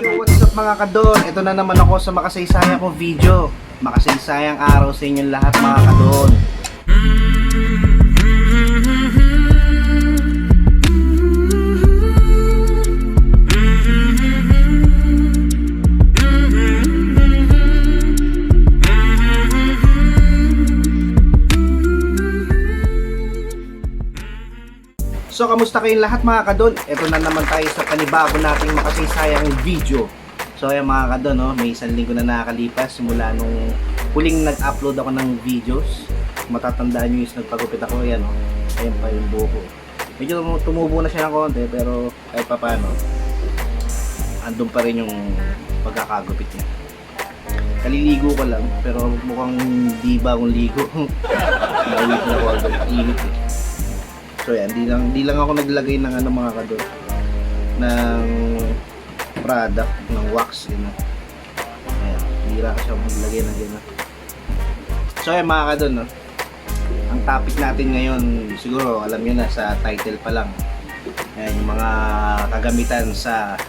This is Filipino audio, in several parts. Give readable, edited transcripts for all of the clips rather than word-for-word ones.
Yo, what's up mga kadon? Ito na naman ako sa makasaysayang kong video. Makasaysayang araw sa inyong lahat mga kadon. So, kamusta kayong lahat mga kadon? Ito na naman tayo sa panibago nating makasaysayang video. So, ayan mga kadon, no? May isang linggo na nakakalipas simula nung huling nag-upload ako ng videos. Matatandaan nyo yung nagpagupit ako, ayan, no? Ayan pa yung buko. Medyo tumubo na siya ng konti, pero kahit pa paano, andun pa rin yung pagkakagupit niya. Kaliligo ko lang, pero mukhang di bagong ligo. Nawit na ako agad, init eh. So yan, di lang ako naglagay ng ano mga kadon, ng product, ng wax, yun. Ayan, hira ka siya maglagay ng gano'n. So yan mga kadon, no? Ang topic natin ngayon, siguro alam nyo na sa title pa lang. Ayan, yung mga kagamitan sa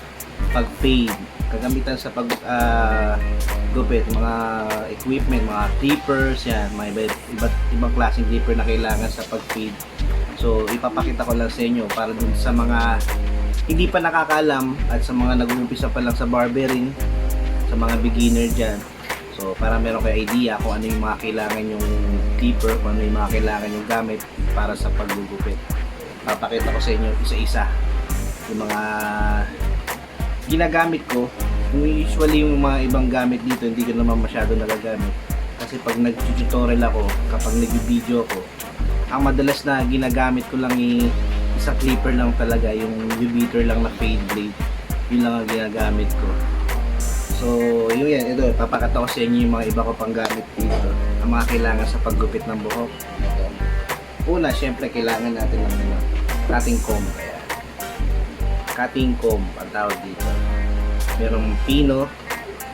pag-fade, kagamitan sa pag-gupit, mga equipment, mga clippers, yan, mga iba't ibang klaseng clipper na kailangan sa pag-fade. So, ipapakita ko lang sa inyo para dun sa mga hindi pa nakakaalam at sa mga nag-uumpisa pa lang sa barbering, sa mga beginner dyan. So, para meron kayo idea kung ano yung mga kailangan yung clipper, kung ano yung mga kailangan yung gamit para sa paggugupit. Papakita ko sa inyo isa-isa yung mga ginagamit ko. Usually yung mga ibang gamit dito, hindi ko naman masyado nagagamit. Kasi pag nag-tutorial ako, kapag nag-video ako, ang madalas na ginagamit ko lang isang clipper lang talaga, yung U-beater lang na fade blade. Yun lang ang ginagamit ko. So, yun yan. Ito, papakita ko sa inyo yung mga iba ko pang gamit dito. Ang mga kailangan sa paggupit ng buhok. Ito. Una, syempre, kailangan natin ng cutting comb. Kaya, cutting comb, ang tawag dito. Merong pino,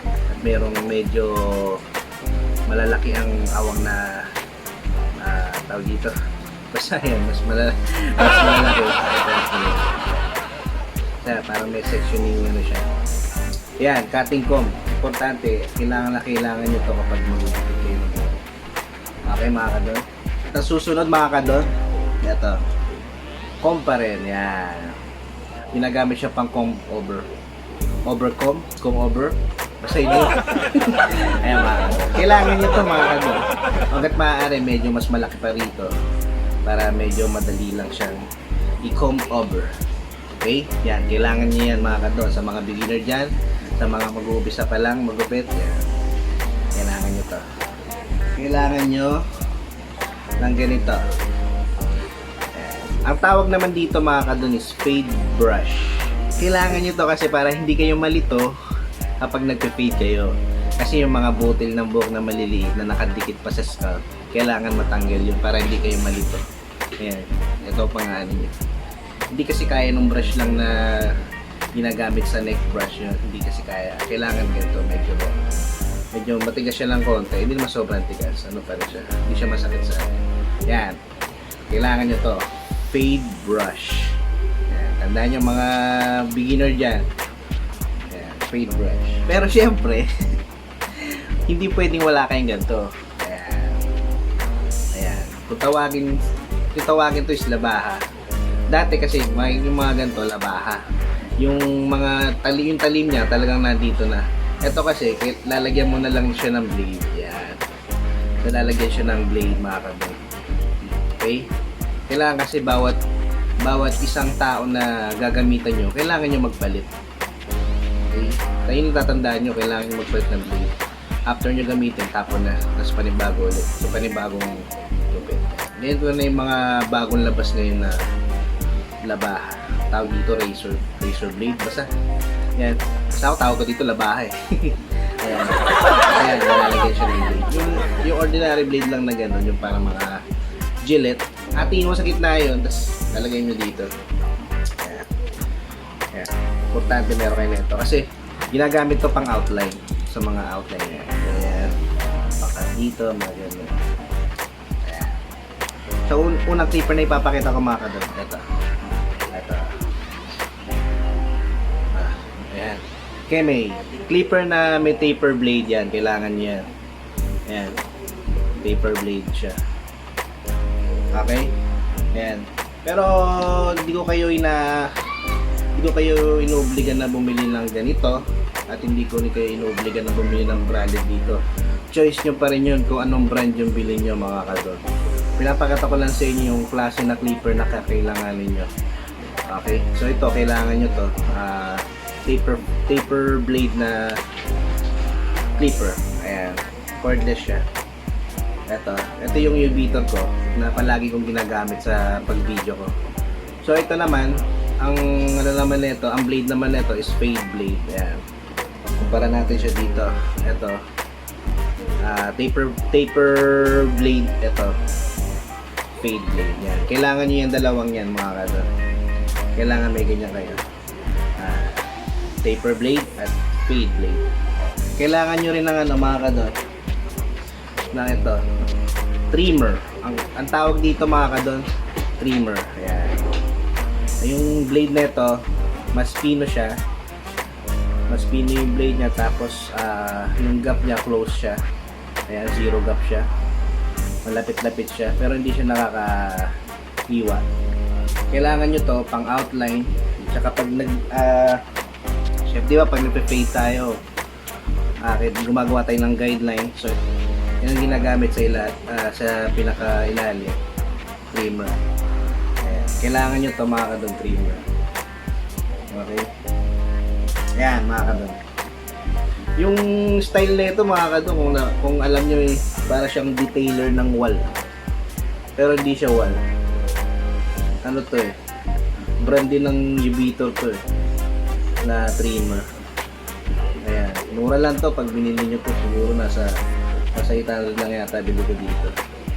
at merong medyo malalaki ang awang na tawag dito. Basta yan, mas malaki. Kaya parang may sectioning ano siya. Yan, cutting comb. Importante, kailangan nyo to kapag magugupit kayo ng buhok. Okay mga kadon. At ang susunod mga kadon, ito. Comb pa rin, yan. Ginagamit siya pang comb over. Overcomb? Comb over? Basta yun. Ayan mga kadon. Kailangan nyo to mga kadon. Hanggat maaari, medyo mas malaki pa rito para medyo madali lang siyang i-comb over. Okay? Yan, kailangan nyo yan mga kadon. Sa mga beginner dyan, sa mga mag-uumpisa pa lang magupit, yan. Kailangan nyo to. Kailangan nyo ng ganito. Yan. Ang tawag naman dito mga kadon is fade brush. Kailangan nyo to kasi para hindi kayo malito kapag nagpe-fade kayo. Kasi yung mga butil ng buhok na maliliit na nakadikit pa sa scalp, kailangan matanggal yun para hindi kayo malito. Ayan, ito pangalan nyo. Hindi kasi kaya nung brush lang na ginagamit sa neck brush yun. Hindi kasi kaya. Kailangan ganito, medyo matigas siya lang konti. Hindi naman sobrang tigas. Ano pa rin siya. Hindi siya masakit sa akin. Yan. Kailangan nyo to. Fade brush. Yan. Tandaan nyo mga beginner dyan. Yan. Fade brush. Pero syempre, hindi pwedeng wala kayong ganito. Ayan. Ayan. Kung tawagin to is labaha. Dati kasi, yung mga ganito, labaha. Yung talim niya talagang nandito na. Ito kasi, lalagyan mo na lang siya ng blade. Yan. So, lalagyan siya ng blade mga kadon. Okay? Kailangan kasi bawat isang tao na gagamitan nyo, kailangan nyo magpalit. Okay? Kaya yung tatandaan nyo, kailangan nyo magpalit ng blade. After nyo gamitin, tapon na. Tapos panibago ulit. So, panibagong gupit. Ganito na yung mga bagong labas ngayon na labaha. Tawag dito razor blade. Basta, yan. Basta ako tawag ko dito labaha eh. Ayan. Ayan, nalalagyan siya ng blade. Yung ordinary blade lang na gano'n, yung parang mga gillet. Atiin mo sa gitna yun, tapos lalagay nyo dito. Ayan. Ayan. Importante meron kayo nito. Kasi, ginagamit to pang outline. Sa mga outline niya. Ayan. Baka dito, mga gano'n. Ayan. So, unang clipper na ipapakita ko mga kadon. Ito. Kemei. Clipper na may taper blade yan. Kailangan nyo yan. Ayan. Taper blade siya. Okay? Ayan. Pero hindi ko kayo inuobligan na bumili ng ganito at hindi ko kayo inuobligan na bumili ng branded dito. Choice nyo pa rin yun kung anong brand yung bilhin nyo mga kadol. Pinapakita ko lang sa inyo yung klase na clipper na kakailanganin nyo. Okay? So ito, kailangan nyo to. Taper blade na clipper. Ayan. Cordless siya. Ito yung U-beater ko na palagi kong ginagamit sa pag-video ko. So ito naman, ang blade naman nito is fade blade. Ayan. Kumpara natin siya dito. Ito. Taper blade. Ito. Fade blade. Yan. Kailangan nyo yung dalawang yan mga kadol. Kailangan may ganyan kayo. Taper blade at fade blade. Kailangan nyo rin ng mga kadol na ito. Trimmer. Ang tawag dito mga kadol, trimmer. Ayan. Yung blade na ito, mas pino siya. Mas pino yung blade niya. Tapos, yung gap niya, close siya. Ayan, zero gap siya. Malapit-lapit siya. Pero hindi siya nakaka-iwa. Kailangan nyo to pang outline. Tsaka pag chef, di ba pag nagpe-fade tayo, gumagawa tayo ng guideline. So, yun ang ginagamit sa pinaka-ilalim. Trimmer. Ayan. Kailangan nyo to mga kadol, trimmer. Okay? Ayan, mga kadol. Yung style na ito mga kadol, kung alam nyo para siyang detailer ng wall. Pero hindi siya wall. Ano to brand din ng U-beater to na trimmer. Ayan, mura lang to pag binili nyo to, siguro nasa 800 lang yata bili ko dito.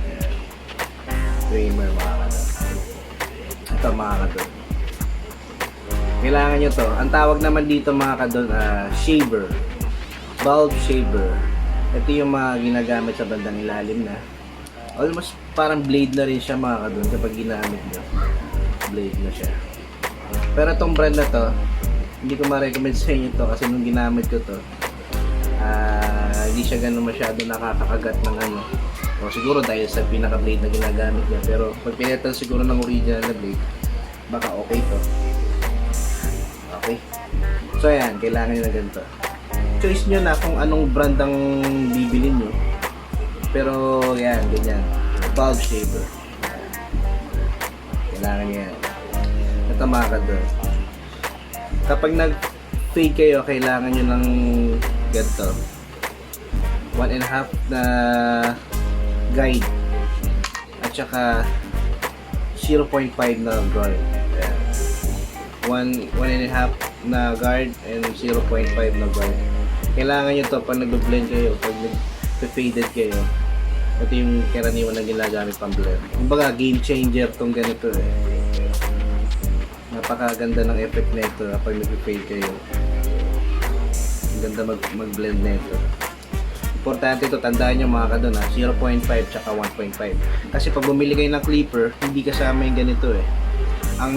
Ayan. Trimmer mga kadol. Ito mga kadol. Kailangan nyo to. Ang tawag naman dito mga kadol, shaver. Bulb shaver. Ito yung mga ginagamit sa bandang ilalim na. Almost parang blade na rin siya mga kadol kapag ginamit nyo. Blade na siya. Pero itong brand na to, hindi ko ma-recommend sa inyo to kasi nung ginamit ko to, hindi siya ganun masyado nakakagat ng ano. O siguro dahil sa pinaka-blade na ginagamit niya. Pero pag pinitan siguro ng original na blade, baka okay to. Okay. So ayan, kailangan nyo na ganito. Choice nyo na kung anong brand ang bibilin nyo. Pero yan, ganyan. Bulb shaver. Kailangan nyo yan. Ito mga kadol. Kapag nag-fade kayo, kailangan nyo ng ganito. 1.5 na guide. At saka 0.5 na guard. Ayan. 1.5 na guard and 0.5 na guard. Kailangan nyo to pag nag-blend kayo, pag nag-faded kayo. Ito yung karaniwan na ginagamit pang blend. Kumbaga game changer tong ganito Napakaganda ng effect na ito kapag nag-fade kayo. Ang ganda mag-blend na ito. Importante ito, tandaan nyo mga kadon 0.5 tsaka 1.5. Kasi pag bumili kayo ng clipper, hindi kasama yung ganito Ang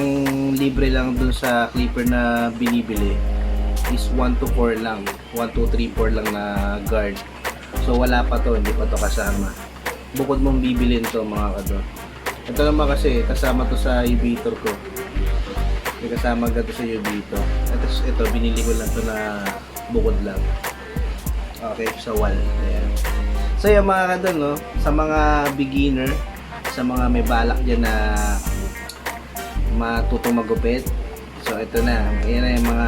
libre lang dun sa clipper na binibili is 1 to 4 lang. 1, 2, 3, 4 lang na guard. So wala pa to, hindi pa to kasama. Bukod mong bibilin to mga kadon. Ito naman kasi kasama to sa U-beater ko. May kasama agad to sa U-beater. Ito binili ko lang to na bukod lang. Okay, sa wall. Ayan. So yung mga kadon sa mga beginner, sa mga may balak dyan na matutong magupit. So ito na, yan na yung mga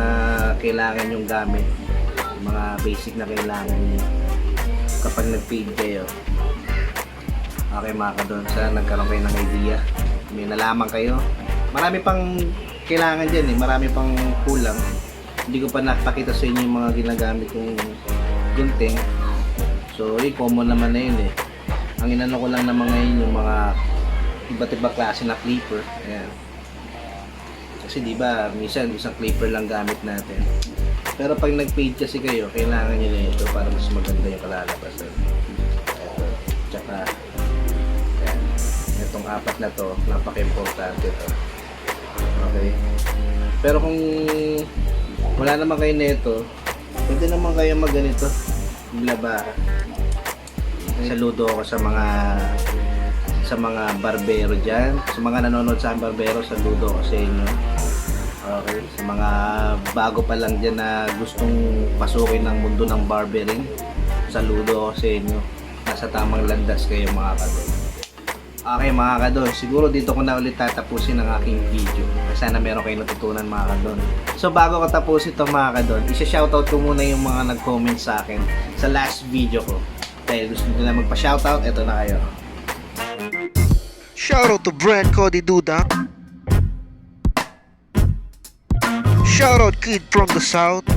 kailangan yung gamit. Mga basic na kailangan nyo kapag nag-fade kayo. Okay mga kadon, sana nagkaroon kayo ng idea. May nalaman kayo. Marami pang kailangan dyan marami pang kulang. Hindi ko pa napakita sa inyo yung mga ginagamit kong gunting. So common naman na yun Ang inano ko lang naman ngayon yung mga iba't ibang klase na clipper. Ayan. Kasi di ba minsan isang clipper lang gamit natin. Pero pag nag-fade kasi kayo, kailangan nyo na ito para mas maganda yung kalalabasan. Ito. Tsaka ayan. Itong apat na to, napaka-importante to. Okay. Pero kung wala naman kayo nito, Pwede naman kayo magganito. Maglabara. Saludo ako sa mga barbero dyan. Sa mga nanonood sa barbero, saludo ako sa inyo. Okay. Sa mga bago pa lang dyan na gustong pasukin ng mundo ng barbering, saludo ako sa inyo. Nasa tamang landas kayo mga kadol. Okay mga kadol, siguro dito ko na ulit tatapusin ang aking video. Sana meron kayo natutunan mga kadol. So bago ko tapusin ito mga kadol, isa-shoutout ko muna yung mga nag-comment sa akin sa last video ko. Dahil gusto nila magpa-shoutout, eto na kayo. Shoutout to Brand Cody Dudak. Shoutout Kid from the South.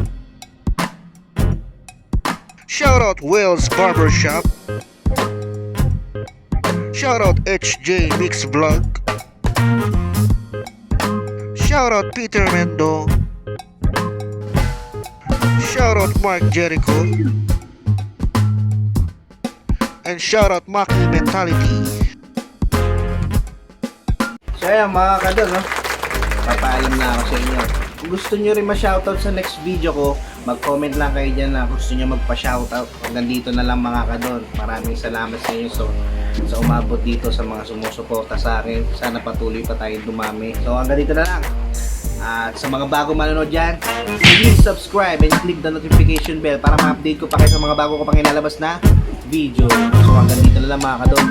Shoutout Wales Barbershop. Shoutout HJ Mix Vlog. Shoutout Peter Mendo. Shoutout Mark Jericho. And shoutout Maki Mentality. So ayan mga kadol, no? Papaalam na ako sa inyo. Kung gusto nyo rin ma-shoutout sa next video ko, mag-comment lang kayo dyan na gusto nyo magpa-shoutout. Hanggang dito na lang mga kadol. Maraming salamat sa inyo sa umabot dito, sa mga sumusuporta sa akin. Sana patuloy pa tayong dumami. So hanggang dito na lang. At sa mga bago manonood dyan, please subscribe and click the notification bell para ma-update ko pa kayo sa mga bago ko pang inalabas na video. So hanggang dito na lang mga kadol.